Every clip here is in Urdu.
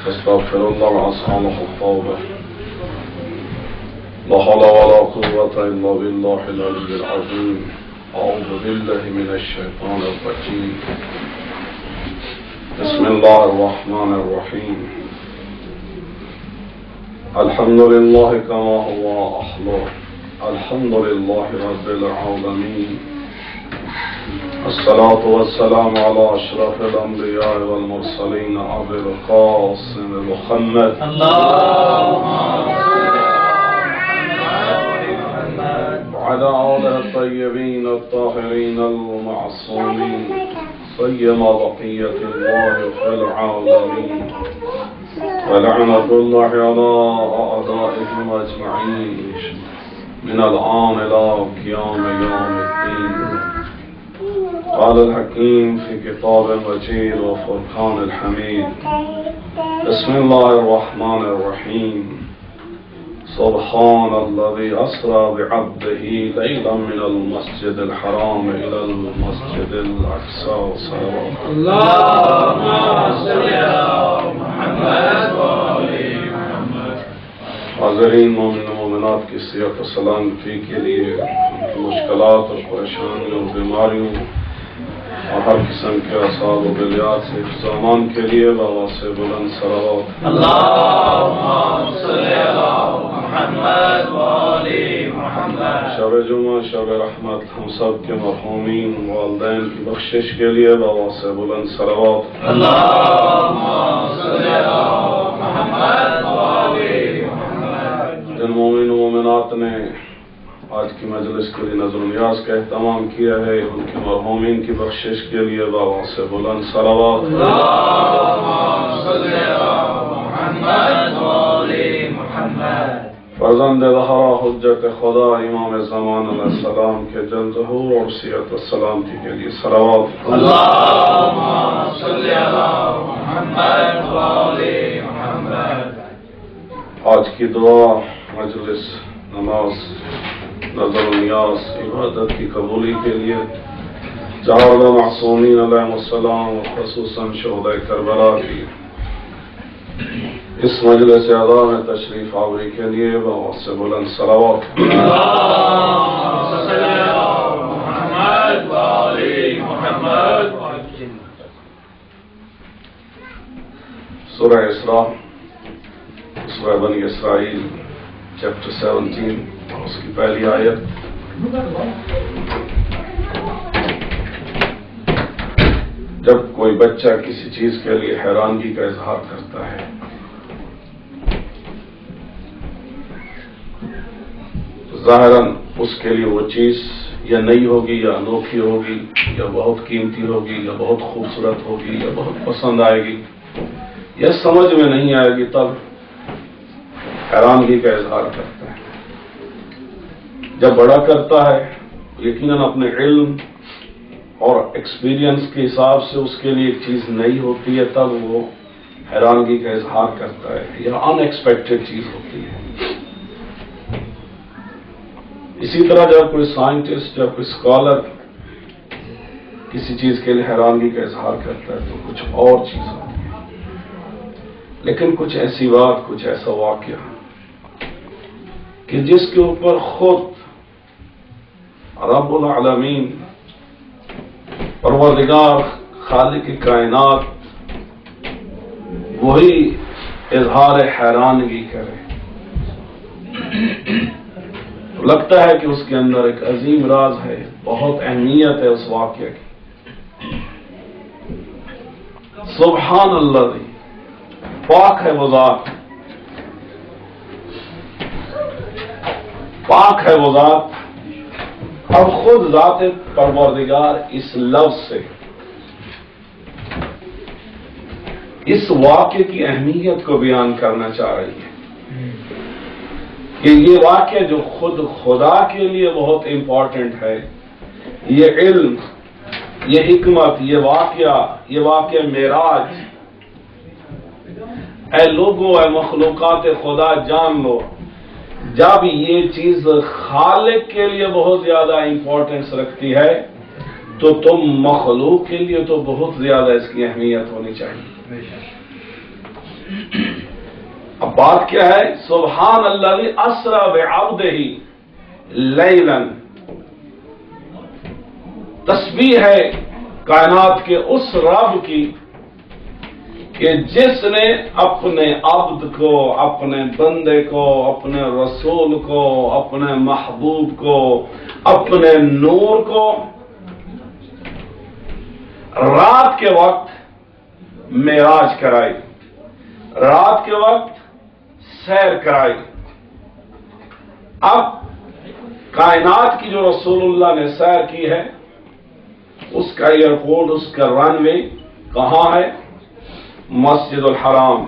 استغفر الله العظيم التوبة لا حول ولا قوة إلا بالله العلي العظيم أعوذ بالله من الشيطان الرجيم بسم الله الرحمن الرحيم الحمد لله كما هو أحلى الحمد لله رب العالمين الصلاة والسلام على أشرف الأنبياء والمرسلين أبي القاسم محمد وعلى آله الطيبين الطاهرين المعصومين سيما بقية الله في العالمين ولعنة الله على أعدائهم أجمعين من الآن إلى قيام يوم الدين. قال الحكيم في كتاب مجيد وفرقان الحميد بسم الله الرحمن الرحيم سبحان الذي أسرى بعبده ليلا من المسجد الحرام إلى المسجد الأقصى اللهم صل على محمد وآل محمد. حاضرین مومن و مومنات کی صحت و سلامتی کے لیے ان کی مشکلات اور پریشانیوں اور بیماریوں اور ہر قسم کے اعصاب و بلیات سے حفظ و امان کے لیے بابا سے بلند صلوات اللهم صل على محمد وآل محمد. شب جمعہ شب رحمت ہم سب کے مرحومین والدین کی بخشش کے لیے بابا سے بلند صلوات اللهم صل على محمد وآل محمد. جن مومن و مومنات نے آج کی مجلس کے لیے نظر و نیاز کا اہتمام کیا ہے ان کے مرحومین کی بخشش کے لیے بابا سے بلند صلوات اللهم صل على محمد وآل محمد. فرزند زہرا حجت خدا امام زمان علیہ السلام کے جلد ظہور اور صحت و سلامتی کے لیے صلوات اللهم صل على محمد وآل محمد. آج کی دعا مجلس نماز نظر و نیاز عبادت کی قبولی کے لیے چار معصومین علیہ السلام خصوصاً شہداء کربلا کی اس مجلس اعلیٰ میں تشریف آوری کے لیے بابا سے بلند صلوات اللهم صل على محمد وآل محمد. سورہ اسراء سورہ بنی اسرائیل چیپٹر 17 اس کی پہلی آیت جب کوئی بچہ کسی چیز کے لیے حیرانگی کا اظہار کرتا ہے تو ظاہراً اس کے لیے وہ چیز یا نئی ہوگی یا انوکھی ہوگی یا بہت قیمتی ہوگی یا بہت خوبصورت ہوگی یا بہت پسند آئے گی یا سمجھ میں نہیں آئے گی تب حیرانگی کا اظہار کرتا ہے. جب بڑا کرتا ہے یقیناً اپنے علم اور ایکسپیرینس کے حساب سے اس کے لیے ایک چیز نئی ہوتی ہے تب وہ حیرانگی کا اظہار کرتا ہے یا ان ایکسپیکٹڈ چیز ہوتی ہے. اسی طرح جب کوئی سائنٹسٹ جب کوئی اسکالر کسی چیز کے لیے حیرانگی کا اظہار کرتا ہے تو کچھ اور چیز ہوتی ہے. لیکن کچھ ایسی بات کچھ ایسا واقعہ کہ جس کے اوپر خود رب العالمین پروردگار خالق کائنات وہی اظہار حیرانگی کرے تو لگتا ہے کہ اس کے اندر ایک عظیم راز ہے بہت اہمیت ہے اس واقعے کی. سبحان اللہ پاک ہے وہ ذات پاک ہے وہ ذات اب خود ذات پروردگار اس لفظ سے اس واقعے کی اہمیت کو بیان کرنا چاہ رہی ہے کہ یہ واقعہ جو خود خدا کے لیے بہت امپورٹنٹ ہے یہ علم یہ حکمت یہ واقعہ معراج اے لوگوں اے مخلوقات خدا جان لو جب یہ چیز خالق کے لیے بہت زیادہ امپورٹنس رکھتی ہے تو تم مخلوق کے لیے تو بہت زیادہ اس کی اہمیت ہونی چاہیے. اب بات کیا ہے؟ سبحان الذی اسری بعبدہ لیلا، تسبیح ہے کائنات کے اس رب کی کہ جس نے اپنے عبد کو، اپنے بندے کو، اپنے رسول کو، اپنے محبوب کو، اپنے نور کو رات کے وقت معراج کرائی، رات کے وقت سیر کرائی۔ اب کائنات کی جو رسول اللہ نے سیر کی ہے، اس کا ایئرپورٹ، اس کا رن وے کہاں ہے؟ مسجد الحرام۔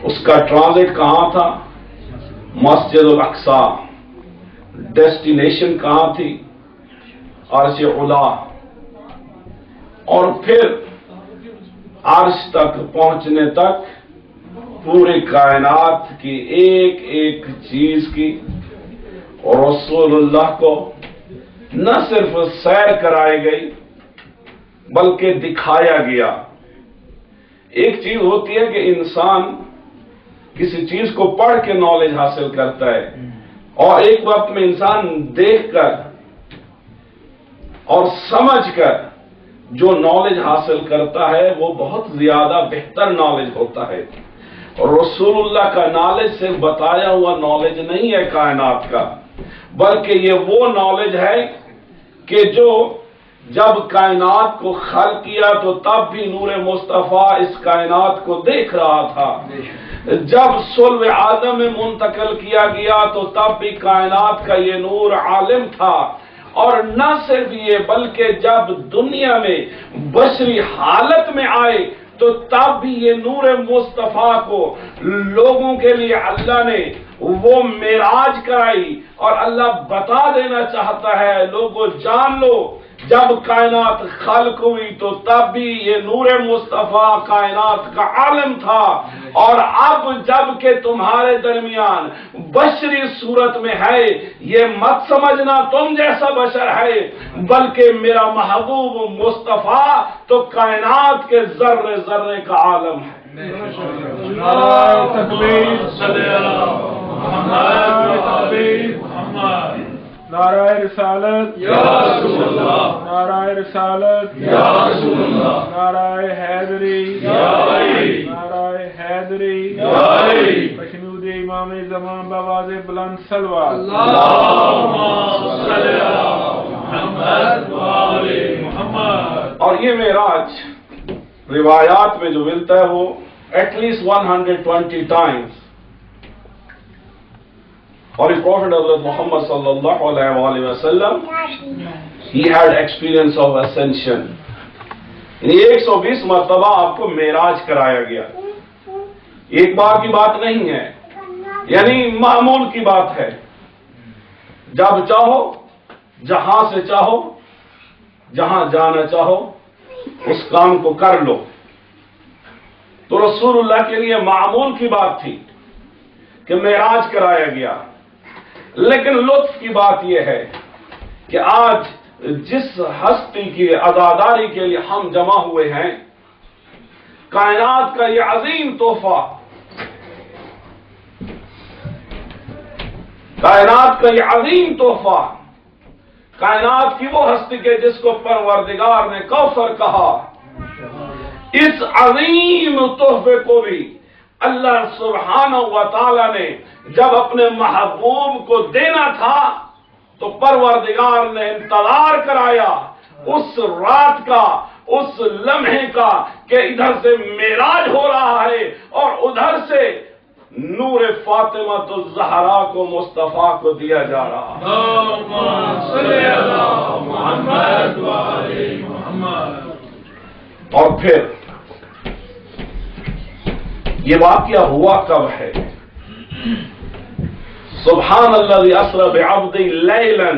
اس کا ٹرانزٹ کہاں تھا؟ مسجد الاقصی۔ ڈیسٹینیشن کہاں تھی؟ عرش علا۔ اور پھر عرش تک پہنچنے تک پوری کائنات کی ایک ایک چیز کی اور رسول اللہ کو نہ صرف سیر کرائی گئی بلکہ دکھایا گیا۔ ایک چیز ہوتی ہے کہ انسان کسی چیز کو پڑھ کے نالج حاصل کرتا ہے، اور ایک وقت میں انسان دیکھ کر اور سمجھ کر جو نالج حاصل کرتا ہے وہ بہت زیادہ بہتر نالج ہوتا ہے۔ اور رسول اللہ کا نالج صرف بتایا ہوا نالج نہیں ہے کائنات کا، بلکہ یہ وہ نالج ہے کہ جو جب کائنات کو خلق کیا تو تب بھی نور مصطفیٰ اس کائنات کو دیکھ رہا تھا، جب صلب آدم میں منتقل کیا گیا تو تب بھی کائنات کا یہ نور عالم تھا، اور نہ صرف یہ بلکہ جب دنیا میں بشری حالت میں آئے تو تب بھی یہ نور مصطفیٰ کو لوگوں کے لیے اللہ نے وہ معراج کرائی، اور اللہ بتا دینا چاہتا ہے لوگوں جان لو جب کائنات خلق ہوئی تو تب بھی یہ نور مصطفیٰ کائنات کا عالم تھا، اور اب جب کہ تمہارے درمیان بشری صورت میں ہے یہ مت سمجھنا تم جیسا بشر ہے، بلکہ میرا محبوب مصطفیٰ تو کائنات کے ذرے ذرے کا عالم ہے۔ نعرہ رسالت یا رسول اللہ، نعرہ رسالت یا رسول اللہ، نعرہ حیدری یا علی، نعرہ حیدری یا علی، مشنود امام زمان بآواز بلند صلوات۔ اللہم صلی علی محمد و آل محمد۔ اور یہ معراج روایات میں جو ملتا ہے وہ ایٹ لیسٹ 120 times، اور Prophet Hazrat Muhammad sallallahu alaihi wasallam he had experience of ascension، یعنی 120 مرتبہ آپ کو معراج کرایا گیا، ایک بار کی بات نہیں ہے، یعنی معمول کی بات ہے، جب چاہو جہاں سے چاہو جہاں جانا چاہو اس کام کو کر لو۔ تو رسول اللہ کے لیے معمول کی بات تھی کہ معراج کرایا گیا، لیکن لطف کی بات یہ ہے کہ آج جس ہستی کی عزاداری کے لیے ہم جمع ہوئے ہیں، کائنات کا یہ عظیم تحفہ، کائنات کا یہ عظیم تحفہ، کائنات کی وہ ہستی کے جس کو پروردگار نے کوثر کہا، اس عظیم تحفے کو بھی اللہ سبحانہ و تعالی نے جب اپنے محبوب کو دینا تھا تو پروردگار نے انتظار کرایا اس رات کا، اس لمحے کا کہ ادھر سے معراج ہو رہا ہے اور ادھر سے نور فاطمہ الزہرا کو مصطفیٰ کو دیا جا رہا ہے۔ اللہم صلی علی محمد و آل محمد۔ اور پھر یہ واقعہ ہوا کب ہے؟ سبحان الذی اسری بعبدہ لیلا،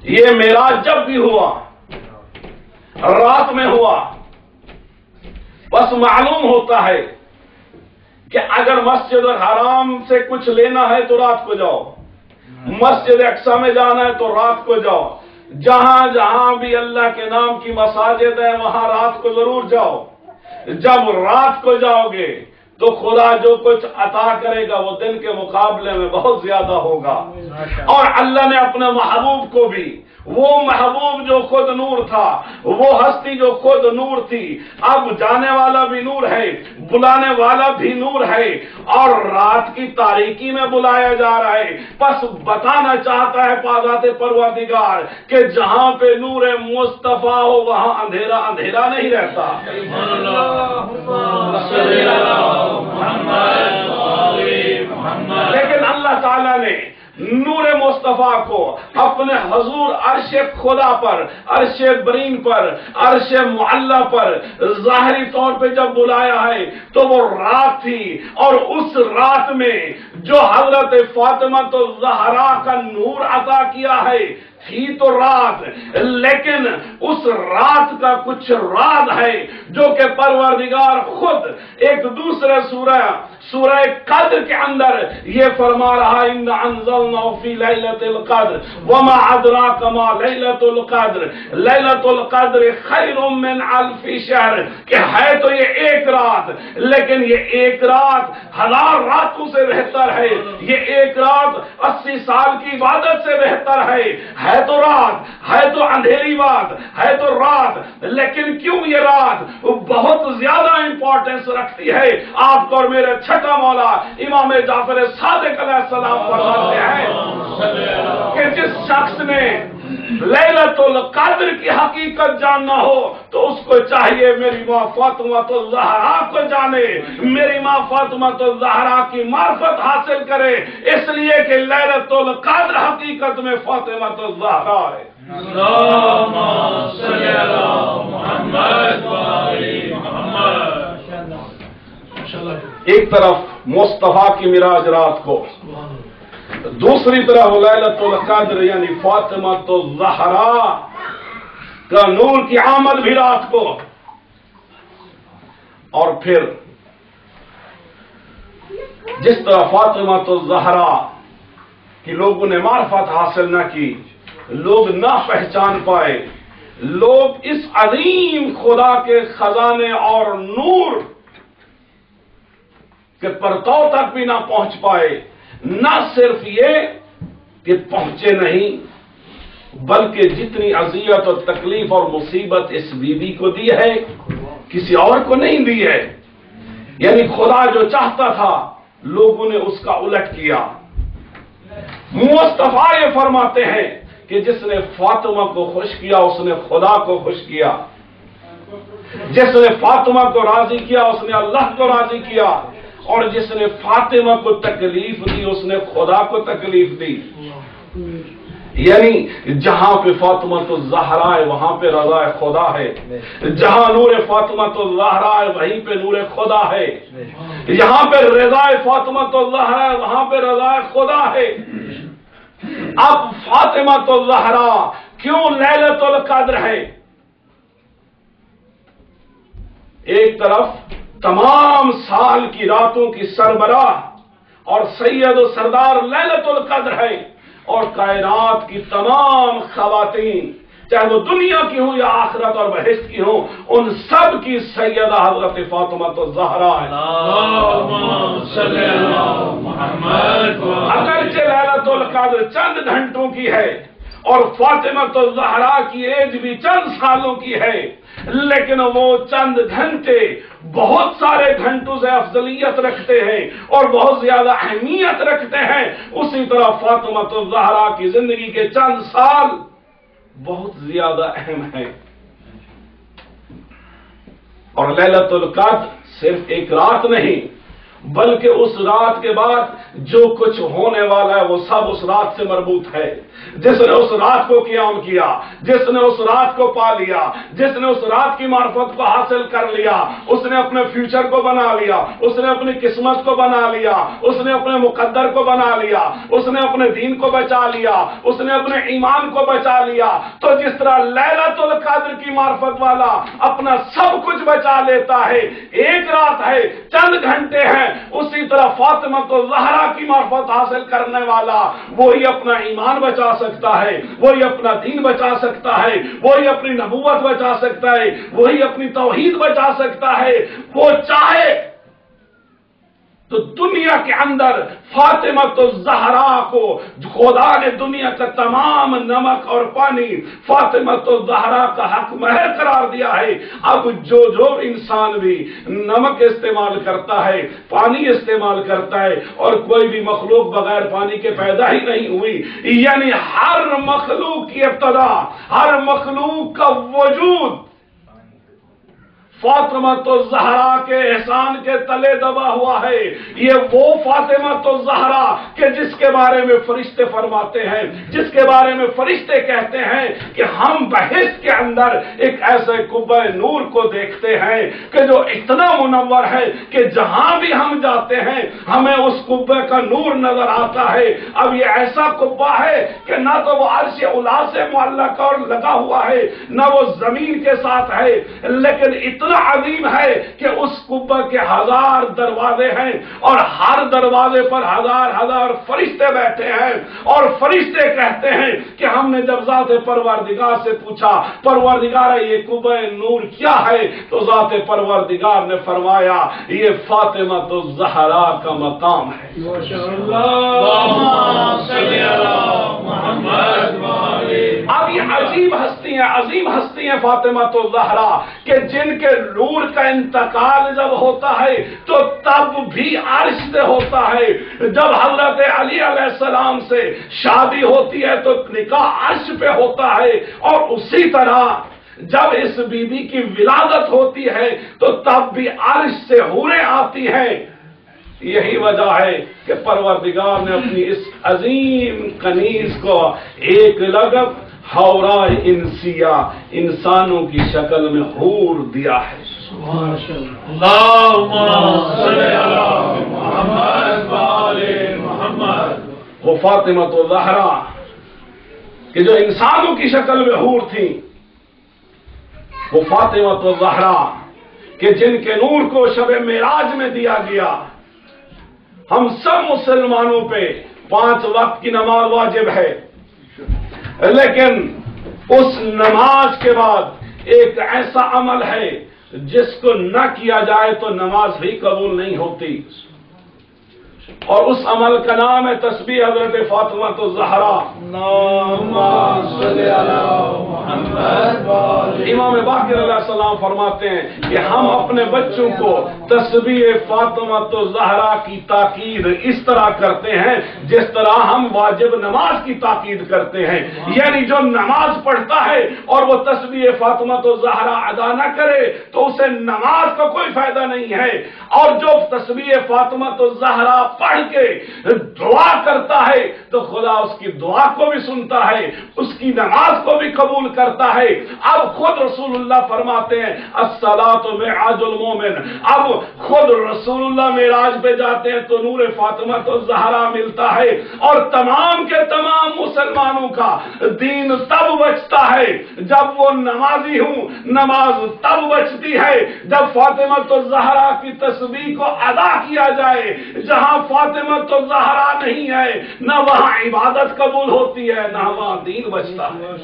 یہ معراج جب بھی ہوا رات میں ہوا۔ بس معلوم ہوتا ہے کہ اگر مسجد الحرام سے کچھ لینا ہے تو رات کو جاؤ، مسجد اقصی میں جانا ہے تو رات کو جاؤ، جہاں جہاں بھی اللہ کے نام کی مساجد ہے وہاں رات کو ضرور جاؤ، جب رات کو جاؤ گے تو خدا جو کچھ عطا کرے گا وہ دن کے مقابلے میں بہت زیادہ ہوگا. اور اللہ نے اپنے محبوب کو بھی، وہ محبوب جو خود نور تھا، وہ ہستی جو خود نور تھی، اب جانے والا بھی نور ہے، بلانے والا بھی نور ہے، اور رات کی تاریکی میں بلایا جا رہا ہے. بس بتانا چاہتا ہے ذات پروردگار کہ جہاں پہ نور مصطفیٰ ہو وہاں اندھیرا اندھیرا نہیں رہتا. لیکن اللہ تعالیٰ نے نور مصطفیٰ کو اپنے حضور عرش خدا پر، عرش برین پر، عرش معلی پر ظاہری طور پہ جب بلایا ہے تو وہ رات تھی، اور اس رات میں جو حضرت فاطمہ الزہرا کا نور عطا کیا ہے تھی تو رات، لیکن اس رات کا کچھ راز ہے جو کہ پروردگار خود ایک دوسرے سورہ قدر کے اندر یہ فرما رہا ہے ان انزلناه فی لیلۃ القدر وما ادراک ما لیلۃ القدر لیلۃ القدر خیر من الف شہر، کہ ہے تو یہ ایک رات، لیکن یہ ایک رات 1000 راتوں سے بہتر ہے، یہ ایک رات 80 سال کی عبادت سے بہتر ہے تو رات، ہے تو اندھیری بات، ہے تو رات، لیکن کیوں یہ رات بہت زیادہ امپورٹنس رکھتی ہے؟ آپ کو اور میرے چھٹا مولا امام جعفر صادق علیہ السلام فرماتے ہیں کہ جس شخص نے لیلۃ القدر کی حقیقت جاننا ہو تو اس کو چاہیے میری ماں فاطمہ الزہرا کو جانے، میری ماں فاطمہ الزہرا کی معرفت حاصل کرے، اس لیے کہ لیلۃ القدر حقیقت میں فاطمہ الزہرا ہے. اللہم صلی علی محمد و آل محمد. ایک طرف مصطفیٰ کی معراج رات کو، دوسری طرف لیلۃ القدر یعنی فاطمہ الزہرا کا نور کی آمد بھی رات کو. اور پھر جس طرح فاطمہ الزہرا کی لوگوں نے معرفت حاصل نہ کی، لوگ نہ پہچان پائے، لوگ اس عظیم خدا کے خزانے اور نور کے پرتو تک بھی نہ پہنچ پائے. نہ صرف یہ کہ پہنچے نہیں، بلکہ جتنی اذیت اور تکلیف اور مصیبت اس بی بی کو دی ہے کسی اور کو نہیں دی ہے. یعنی خدا جو چاہتا تھا لوگوں نے اس کا الٹ کیا. مصطفیٰ یہ فرماتے ہیں کہ جس نے فاطمہ کو خوش کیا اس نے خدا کو خوش کیا، جس نے فاطمہ کو راضی کیا اس نے اللہ کو راضی کیا، اور جس نے فاطمہ کو تکلیف دی اس نے خدا کو تکلیف دی. یعنی جہاں پہ فاطمہ الزہرا ہے وہاں پہ رضا خدا ہے، جہاں نور فاطمہ الزہرا ہے وہیں پہ نور خدا ہے، یہاں پہ رضا فاطمہ الزہرا ہے وہاں پہ رضا خدا ہے. اب فاطمہ الزہرا کیوں لیلۃ القدر ہے؟ ایک طرف تمام سال کی راتوں کی سربراہ اور سید و سردار لیلۃ القدر ہے، اور کائنات کی تمام خواتین چاہے وہ دنیا کی ہوں یا آخرت اور بہشت کی ہوں ان سب کی سیدہ حضرت فاطمہ الزہرا ہے. اللہم صلی علی محمد. اگرچہ لیلۃ القدر چند گھنٹوں کی ہے اور فاطمہ الزہرا کی ایج بھی چند سالوں کی ہے، لیکن وہ چند گھنٹے بہت سارے گھنٹوں سے افضلیت رکھتے ہیں اور بہت زیادہ اہمیت رکھتے ہیں. اسی طرح فاطمہ الزہرا کی زندگی کے چند سال بہت زیادہ اہم ہیں. اور لیلۃ القدر صرف ایک رات نہیں بلکہ اس رات کے بعد جو کچھ ہونے والا ہے وہ سب اس رات سے مربوط ہے. جس نے اس رات کو قیام کیا، جس نے اس رات کو پا لیا، جس نے اس رات کی معرفت کو حاصل کر لیا، اس نے اپنے فیوچر کو بنا لیا، اس نے اپنی قسمت کو بنا لیا، اس نے اپنے مقدر کو بنا لیا، اس نے اپنے دین کو بچا لیا، اس نے اپنے ایمان کو بچا لیا. تو جس طرح لیلۃ القدر کی معرفت والا اپنا سب کچھ بچا لیتا ہے، ایک رات ہے، چند گھنٹے ہیں، اسی طرح فاطمہ تو زہرا کی معرفت حاصل کرنے والا وہی اپنا ایمان بچا سکتا ہے، وہی اپنا دین بچا سکتا ہے، وہی اپنی نبوت بچا سکتا ہے، وہی اپنی توحید بچا سکتا ہے۔ وہ چاہے تو دنیا کے اندر فاطمہ تو زہرا کو خدا نے دنیا کا تمام نمک اور پانی فاطمہ تو زہرا کا حق مہر قرار دیا ہے۔ اب جو انسان بھی نمک استعمال کرتا ہے، پانی استعمال کرتا ہے، اور کوئی بھی مخلوق بغیر پانی کے پیدا ہی نہیں ہوئی، یعنی ہر مخلوق کی ابتدا، ہر مخلوق کا وجود فاطمہ تو زہرا کے احسان کے تلے دبا ہوا ہے۔ یہ وہ فاطمہ تو زہرا کہ جس کے بارے میں فرشتے فرماتے ہیں، جس کے بارے میں فرشتے کہتے ہیں کہ ہم بہشت کے اندر ایک ایسے قبہ نور کو دیکھتے ہیں کہ جو اتنا منور ہے کہ جہاں بھی ہم جاتے ہیں ہمیں اس قبے کا نور نظر آتا ہے۔ اب یہ ایسا قبہ ہے کہ نہ تو وہ عرش اولی سے معلق اور لگا ہوا ہے، نہ وہ زمین کے ساتھ ہے، لیکن اتنا عظیم ہے کہ اس قبہ کے 1000 دروازے ہیں، اور ہر دروازے پر 1000 فرشتے بیٹھے ہیں، اور فرشتے کہتے ہیں کہ ہم نے جب ذات پروردگار سے پوچھا پروردگار یہ قبہ نور کیا ہے، تو ذات پروردگار نے فرمایا یہ فاطمہ تو زہرا کا مقام ہے۔ اب یہ عجیب ہستی ہیں، عظیم ہستی ہیں فاطمہ تو زہرا کہ جن کے نور کا انتقال جب ہوتا ہے تو تب بھی عرش سے ہوتا ہے۔ جب حضرت علی علیہ السلام سے شادی ہوتی ہے تو نکاح عرش پہ ہوتا ہے، اور اسی طرح جب اس بی بی کی ولادت ہوتی ہے تو تب بھی عرش سے حوریں آتی ہیں۔ یہی وجہ ہے کہ پروردگار نے اپنی اس عظیم کنیز کو ایک لقب حورائے انسیہ، انسانوں کی شکل میں حور دیا ہے۔ اللہم صلی علی محمد وآل محمد۔ وہ فاطمہ تو زہرا کہ جو انسانوں کی شکل میں حور تھی، وہ فاطمہ تو زہرا کہ جن کے نور کو شب معراج میں دیا گیا۔ ہم سب مسلمانوں پہ 5 وقت کی نماز واجب ہے، لیکن اس نماز کے بعد ایک ایسا عمل ہے جس کو نہ کیا جائے تو نماز بھی قبول نہیں ہوتی، اور اس عمل کا نام ہے تسبیح حضرت فاطمہ تو زہرا۔ امام باقر علیہ السلام فرماتے ہیں کہ ہم اپنے بچوں کو تسبیح فاطمہ تو زہرا کی تاکید اس طرح کرتے ہیں جس طرح ہم واجب نماز کی تاکید کرتے ہیں، یعنی جو نماز پڑھتا ہے اور وہ تسبیح فاطمہ تو زہرا ادا نہ کرے تو اسے نماز کا کوئی فائدہ نہیں ہے، اور جو تسبیح فاطمہ تو زہرا پڑھ کے دعا کرتا ہے تو خدا اس کی دعا کو بھی سنتا ہے، اس کی نماز کو بھی قبول کرتا ہے۔ اب خود رسول اللہ فرماتے ہیں الصلاۃ معراج المومن، اب خود رسول اللہ معراج پہ جاتے ہیں تو نور فاطمہ تو زہرا ملتا ہے، اور تمام کے تمام مسلمانوں کا دین تب بچتا ہے جب وہ نمازی ہوں، نماز تب بچتی ہے جب فاطمہ تو زہرا کی تسبیح کو ادا کیا جائے۔ جہاں فاطمہ تو زہرا نہیں ہے نہ وہاں عبادت قبول ہوتی ہے، نہ وہاں دین بچتا ہے۔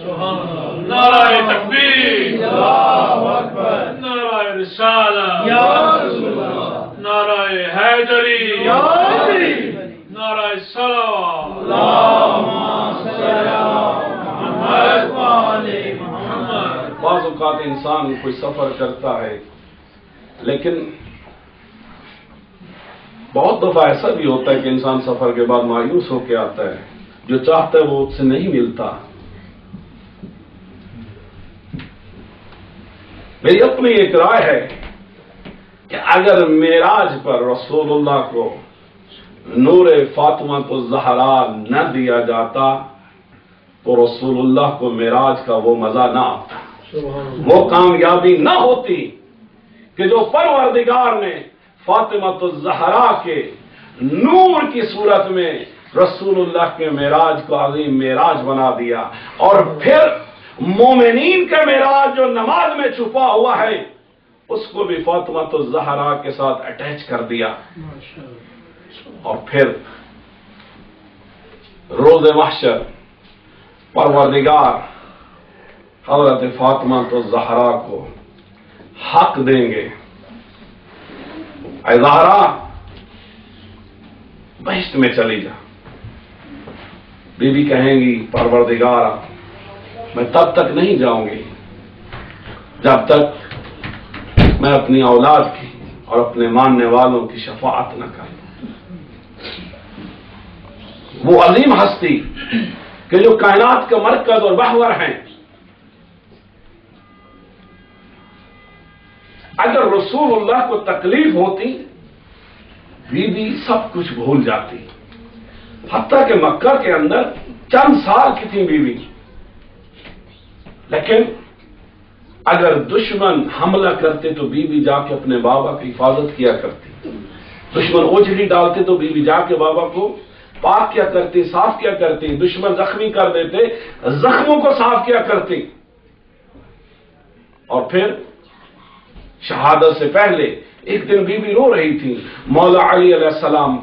نعرہ تکبیر، اللہ اکبر، نعرہ رسالہ، یا رسول اللہ، نعرہ حیدری، یا علی، نعرہ صلوات، اللہم صلی علی محمد وآل محمد۔ بعض اوقات انسان کوئی سفر کرتا ہے، لیکن بہت دفعہ ایسا بھی ہوتا ہے کہ انسان سفر کے بعد مایوس ہو کے آتا ہے، جو چاہتا ہے وہ اس سے نہیں ملتا۔ میری اپنی ایک رائے ہے کہ اگر معراج پر رسول اللہ کو نور فاطمہ تو زہرا نہ دیا جاتا تو رسول اللہ کو معراج کا وہ مزہ نہ آتا، وہ کامیابی نہ ہوتی کہ جو پروردگار نے فاطمہ تو زہرا کے نور کی صورت میں رسول اللہ کے معراج کو عظیم معراج بنا دیا، اور پھر مومنین کا معراج جو نماز میں چھپا ہوا ہے اس کو بھی فاطمہ تو زہرا کے ساتھ اٹیچ کر دیا. اور پھر روز محشر پروردگار حضرت فاطمہ تو زہرا کو حق دیں گے. اے زہرا بہشت میں چلی جا. بی بی کہیں گی پروردگار میں تب تک نہیں جاؤں گی جب تک میں اپنی اولاد کی اور اپنے ماننے والوں کی شفاعت نہ کروں. وہ عظیم ہستی کہ جو کائنات کا مرکز اور محور ہیں، اگر رسول اللہ کو تکلیف ہوتی بی بی سب کچھ بھول جاتی. حتیٰ کہ مکہ کے اندر چند سال کی تھی بی بی، لیکن اگر دشمن حملہ کرتے تو بی بی جا کے اپنے بابا کی حفاظت کیا کرتی. دشمن اوجھلی ڈالتے تو بی بی جا کے بابا کو پاک کیا کرتی، صاف کیا کرتی. دشمن زخمی کر دیتے، زخموں کو صاف کیا کرتی. اور پھر شہادت سے پہلے ایک دن بی بی رو رہی تھی. مولا علی علیہ السلام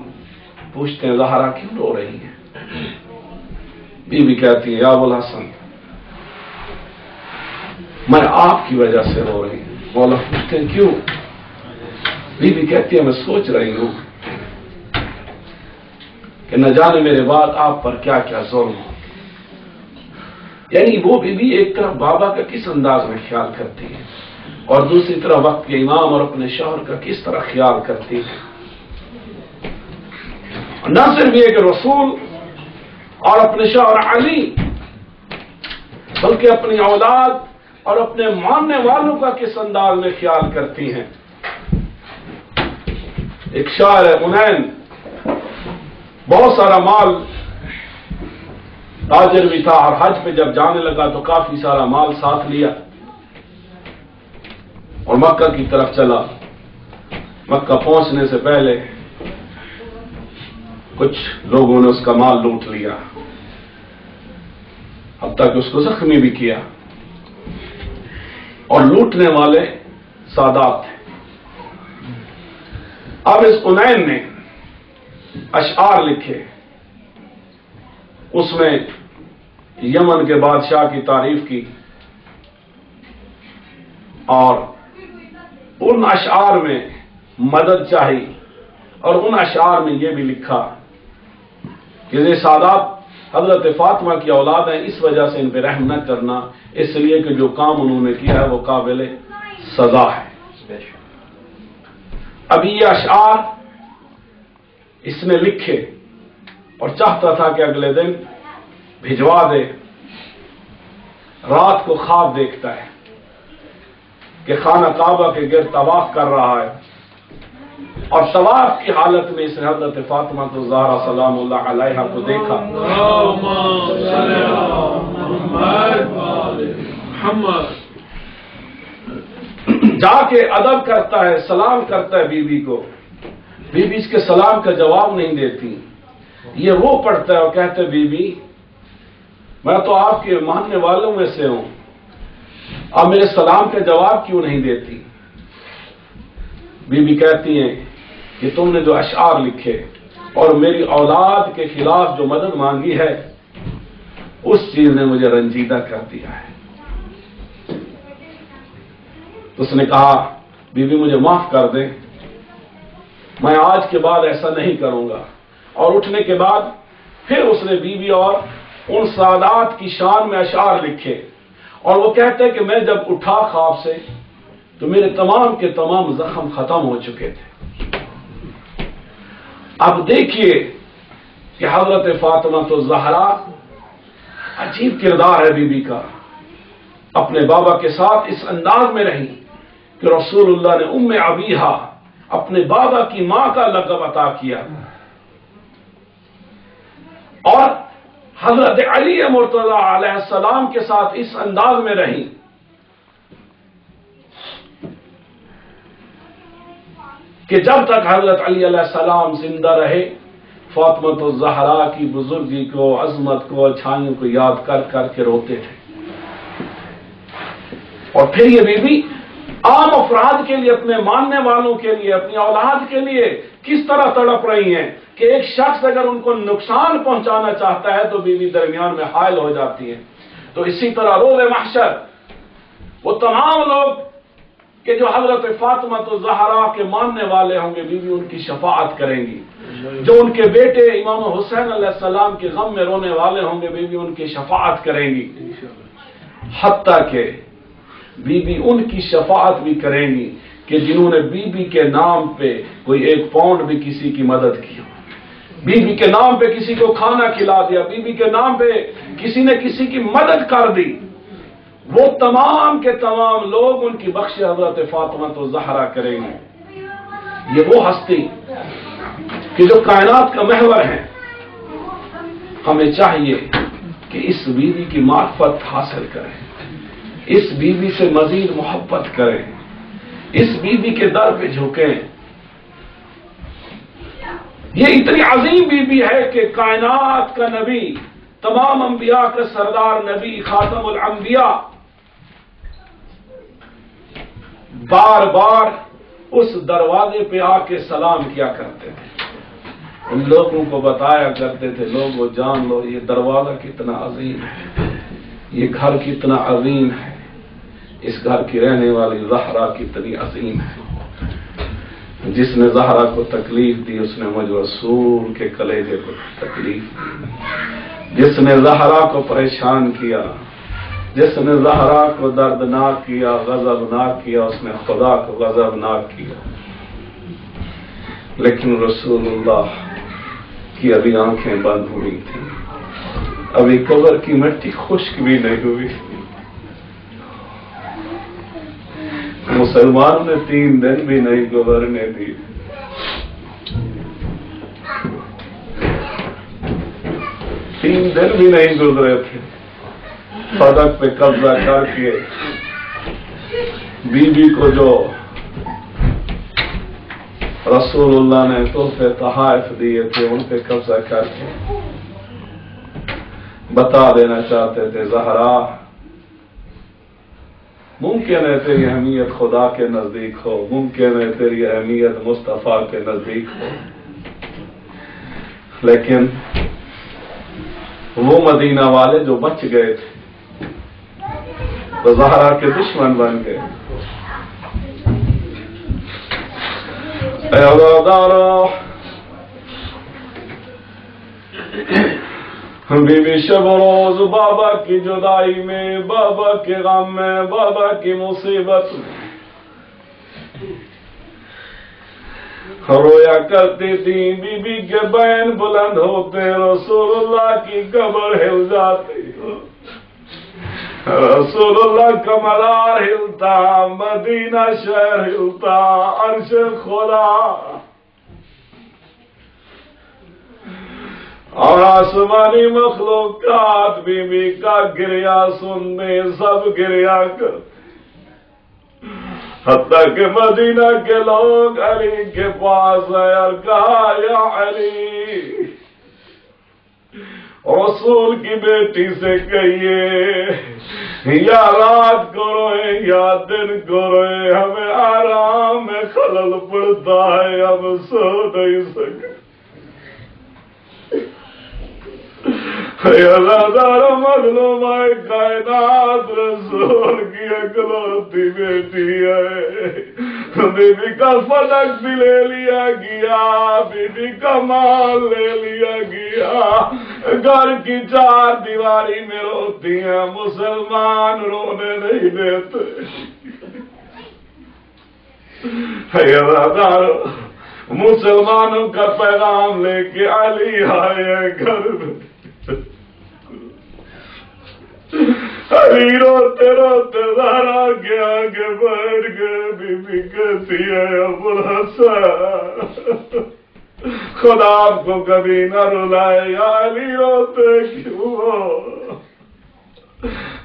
پوچھتے ہیں زہرا کیوں رو رہی ہیں؟ بی بی کہتی ہے یا ابوالحسن میں آپ کی وجہ سے رو رہی ہوں. مولا پوچھتے ہیں کیوں؟ بی بی کہتی ہے میں سوچ رہی ہوں کہ نہ جانے میرے بعد آپ پر کیا کیا ظلم ہو. یعنی وہ بی بی ایک طرف بابا کا کس انداز میں خیال کرتی ہے اور دوسری طرف وقت کے امام اور اپنے شوہر کا کس طرح خیال کرتی ہے. نہ صرف یہ کہ رسول اور اپنے شوہر علی، بلکہ اپنی اولاد اور اپنے ماننے والوں کا کس انداز میں خیال کرتی ہیں. ایک شاعر ہے حنین، بہت سارا مال، تاجر بھی تھا اور حج پہ جب جانے لگا تو کافی سارا مال ساتھ لیا اور مکہ کی طرف چلا. مکہ پہنچنے سے پہلے کچھ لوگوں نے اس کا مال لوٹ لیا، حتیٰ کہ اس کو زخمی بھی کیا. اور لوٹنے والے سادات تھے. اب اس حنین نے اشعار لکھے، اس میں یمن کے بادشاہ کی تعریف کی اور ان اشعار میں مدد چاہی. اور ان اشعار میں یہ بھی لکھا کہ یہ سادات حضرت فاطمہ کی اولاد ہیں، اس وجہ سے ان پہ رحم نہ کرنا، اس لیے کہ جو کام انہوں نے کیا ہے وہ قابل سزا ہے. ابھی یہ اشعار اس نے لکھے اور چاہتا تھا کہ اگلے دن بھجوا دے. رات کو خواب دیکھتا ہے کہ خانہ کعبہ کے گرد طواف کر رہا ہے اور طواف کی حالت میں اس نے حضرت فاطمہ تو زہرا سلام اللہ علیہا کو دیکھا. جا کے ادب کرتا ہے، سلام کرتا ہے بی بی کو. بی بی اس کے سلام کا جواب نہیں دیتی. یہ رو پڑتا ہے اور کہتے بی بی میں تو آپ کے ماننے والوں میں سے ہوں، اب میرے سلام کا جواب کیوں نہیں دیتی؟ بی بی کہتی ہیں کہ تم نے جو اشعار لکھے اور میری اولاد کے خلاف جو مدد مانگی ہے اس چیز نے مجھے رنجیدہ کر دیا ہے. اس نے کہا بی بی مجھے معاف کر دیں، میں آج کے بعد ایسا نہیں کروں گا. اور اٹھنے کے بعد پھر اس نے بی بی اور ان سادات کی شان میں اشعار لکھے اور وہ کہتے ہیں کہ میں جب اٹھا خواب سے تو میرے تمام کے تمام زخم ختم ہو چکے تھے. اب دیکھیے کہ حضرت فاطمہ تو زہرا عجیب کردار ہے بی بی کا. اپنے بابا کے ساتھ اس انداز میں رہی کہ رسول اللہ نے ام ابیہا اپنے بابا کی ماں کا لقب عطا کیا اور حضرت علی مرتضی علیہ السلام کے ساتھ اس انداز میں رہی کہ جب تک حضرت علی علیہ السلام زندہ رہے فاطمہ الزہرا کی بزرگی کو، عظمت کو، اچھائیوں کو یاد کر کر کے روتے تھے. اور پھر یہ بی بی عام افراد کے لیے، اپنے ماننے والوں کے لیے، اپنی اولاد کے لیے کس طرح تڑپ رہی ہیں کہ ایک شخص اگر ان کو نقصان پہنچانا چاہتا ہے تو بیوی درمیان میں حائل ہو جاتی ہے۔ تو اسی طرح روز محشر وہ تمام لوگ کہ جو حضرت فاطمہ الزہرا کے ماننے والے ہوں گے، بیوی ان کی شفاعت کریں گی۔ جو ان کے بیٹے امام حسین علیہ السلام کے غم میں رونے والے ہوں گے، بیوی ان کی شفاعت کریں گی، حتیٰ کہ بیوی ان کی شفاعت بھی کریں گی کہ جنہوں نے بیوی کے نام پہ کوئی 1 پاؤنڈ بھی کسی کی مدد کی ہو، بیوی کے نام پہ کسی کو کھانا کھلا دیا، بیوی کے نام پہ کسی نے کسی کی مدد کر دی، وہ تمام کے تمام لوگ ان کی بخش حضرت فاطمہ الزہرا کریں گے۔ یہ وہ ہستی کہ جو کائنات کا محور ہے، ہمیں چاہیے کہ اس بیوی کی معرفت حاصل کریں، اس بیوی سے مزید محبت کریں، اس بیوی کے در پہ جھکیں۔ یہ اتنی عظیم بیوی ہے کہ کائنات کا نبی، تمام انبیاء کا سردار نبی، خاتم الانبیاء، بار بار اس دروازے پہ آ کے سلام کیا کرتے تھے، ان لوگوں کو بتایا کرتے تھے، لوگوں جان لو یہ دروازہ کتنا عظیم ہے، یہ گھر کتنا عظیم ہے، اس گھر کی رہنے والی زہرا کتنی عظیم ہے۔ جس نے زہرا کو تکلیف دی اس نے مجھ رسول کے کلیجے کو تکلیف دی، جس نے زہرا کو پریشان کیا، جس نے زہرا کو دردناک کیا، غضبناک کیا، اس نے خدا کو غضبناک کیا۔ لیکن رسول اللہ کی ابھی آنکھیں بند ہوئی تھیں، ابھی قبر کی مٹی خشک بھی نہیں ہوئی۔ مسلمان نے 3 دن بھی نہیں گزرنے دی۔ 3 دن بھی نہیں گزرے تھے، فدق پہ قبضہ کر کے بیوی کو جو رسول اللہ نے تحفے تحائف دیے تھے ان پہ قبضہ کر کے بتا دینا چاہتے تھے، زہرا ممکن ہے تیری اہمیت خدا کے نزدیک ہو، ممکن ہے تیری اہمیت مصطفیٰ کے نزدیک ہو، لیکن وہ مدینہ والے جو بچ گئے تھے تو زہرا کے دشمن بن گئے۔ اے عزادارو، بی بی شب و روز بابا کی جدائی میں، بابا کے غم میں، بابا کی مصیبت میں رویا کرتی تھی، بی بی کے بین بلند ہوتے، رسول اللہ کی قبر ہل جاتی، رسول اللہ کا ملار ہلتا، مدینہ شہر ہلتا، عرش خدا اور آسمانی مخلوقات بی بی کا گریا سننے سب گریا کر، حتیٰ کہ مدینہ کے لوگ علی کے پاس آئے اور کہا، یا علی، رسول کی بیٹی سے کہیے یا رات کو روئے یا دن کو روئے، ہمیں آرام میں خلل پڑتا ہے، ہم سو نہیں سکتے۔ عزادار مظلوم کائنات رسول کی اکلوتی بیٹی ہے، بی بی کا فلک بھی لے لیا گیا، بی بی کا مال لے لیا گیا، گھر کی 4 دیواری میں روتی ہیں، مسلمان رونے نہیں دیتے۔ عزادار مسلمانوں کا پیغام لے کے علی آئے گھر میں، علی روتے روتے زہرا کے آگے بیٹھ گئے، بی بی کہتی ہے، ابو الحسن خدا آپ کو کبھی نہ رلائے، یا علی روتے کیوں ہو؟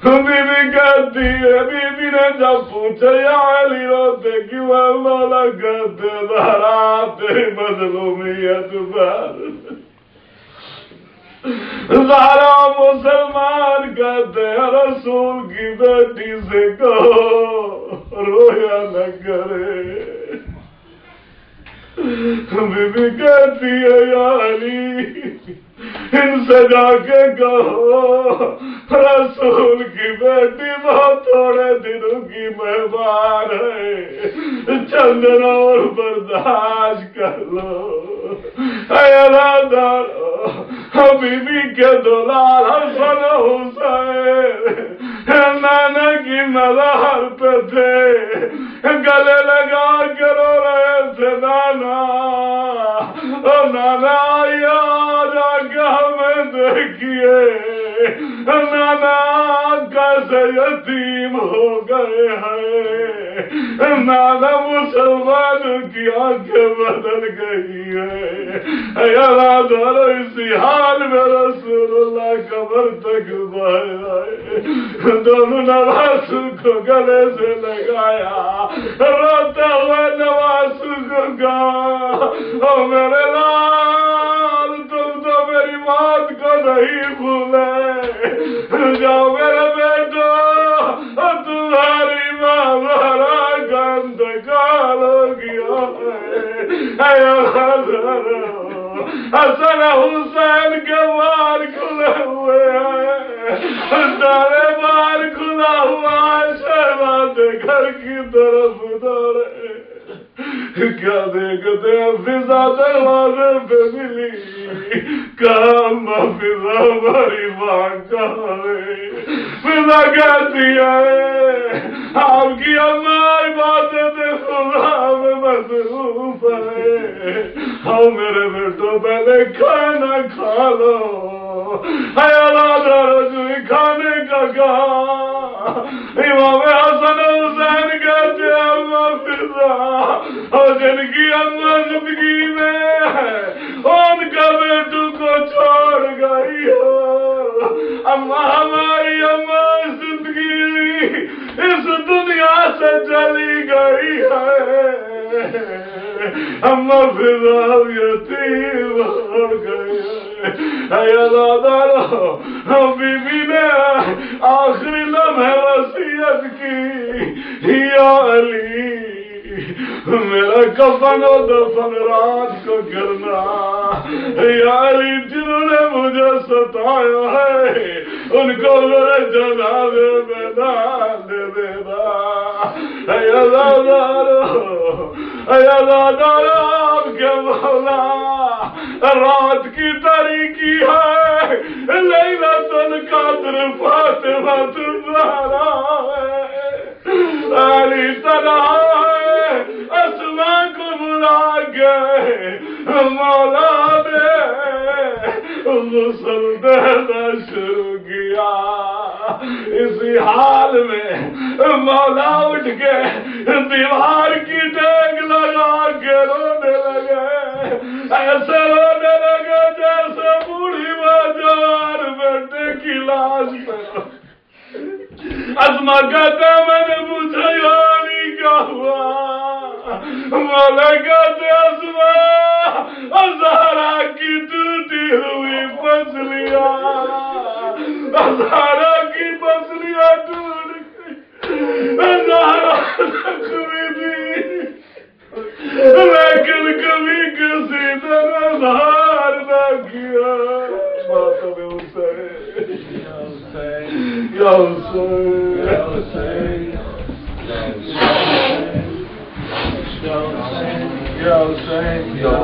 بی بی کہتی ہے، بی بی نے جب پوچھا یا علی روتے کیوں ہے، مولا کہتے زہرا تیری مظلومیت پر، زہرا مسلمان کہتے ہیں رسول کی بیٹی سے کہو رویا نہ کرے. بی بی کہتی ہے یا علی ان سے جا کے کہو رسول کی بیٹی بہت تھوڑے دنوں کی مہمان ہے, چند دن اور برداشت کر لو. اے رادارو بی بی کے دولار حسن حسین نانا کی مزار پہ تھے, گلے لگا کے رو رہے تھے نانا, نانا یاد آ کے ہمیں دیکھیے نانا کیسے یتیم ہو گئے ہیں, نانا مسلمان کی آنکھیں بدل گئی ہے. یادارو اسی حال میں رسول اللہ قبر تک آئے, دونوں نواسو کو گلے سے لگایا, روتے ہوئے نواسو کو کہا او میرے لال تم تو میری بات کو نہیں بھولے, جاؤ میرے بیٹو تمہاری ماں بھرا گند کالو گیا ہے. حسن حسین کے بار کھلے ہوئے ہیں, سارے بار کھلا ہوا شہزاد گھر کی طرف دوڑے. کیا دیکھتے ہیں فضا دروازے پہ ملی, کہاں فضا ہماری ماں کہاں ہے. فضا کہتی ہے آپ کی اماں عبادت خدا میں مصروف ہے, ہاں میرے بیٹو پہلے کھانا کھا لو. رجوع کھانے کا کہا. امام حسن حسین کہتے ہیں اماں فضا اور جن کی اماں زندگی میں ان کا بیٹو کو چھوڑ گئی ہو, اماں ہماری اماں زندگی اس دنیا سے چلی گئی ہے, اماں فضا یتیم ہو گئی ہے. بی بی نے آخری لمحے وصیت کی یا علی میرا کفن و دفن رات کو کرنا, یا علی جنہوں نے مجھے ستایا ہے ان کو میرے جنازے میں ڈال دے دینا. آپ کے مولا رات کی تاریکی ہے, لیلۃ القدر فاطمہ الزہرا ہے, علی تنہا ہے اسماء کو بلا کے مولا نے غسل دینا شروع کیا. اسی حال میں مولا اٹھ کے دیوار کی ٹیک لگا کے رونے لگے, ایسے رونے لگے جیسے بوڑھی ماں جوان بیٹے کی لاش پہ. اسما کہتے میں نے پوچھا یاری کیا ہوا, مولا کہتے اسما زہرا کی ٹوٹی ہوئی پسلیاں, زہرا کی پسلیاں ٹوٹ گئی, زہرا زخمی تھی لیکن کبھی کسی طرح اظہار نہ کیا. ماتم حسین یا حسین یا حسین یا حسین یا حسین یا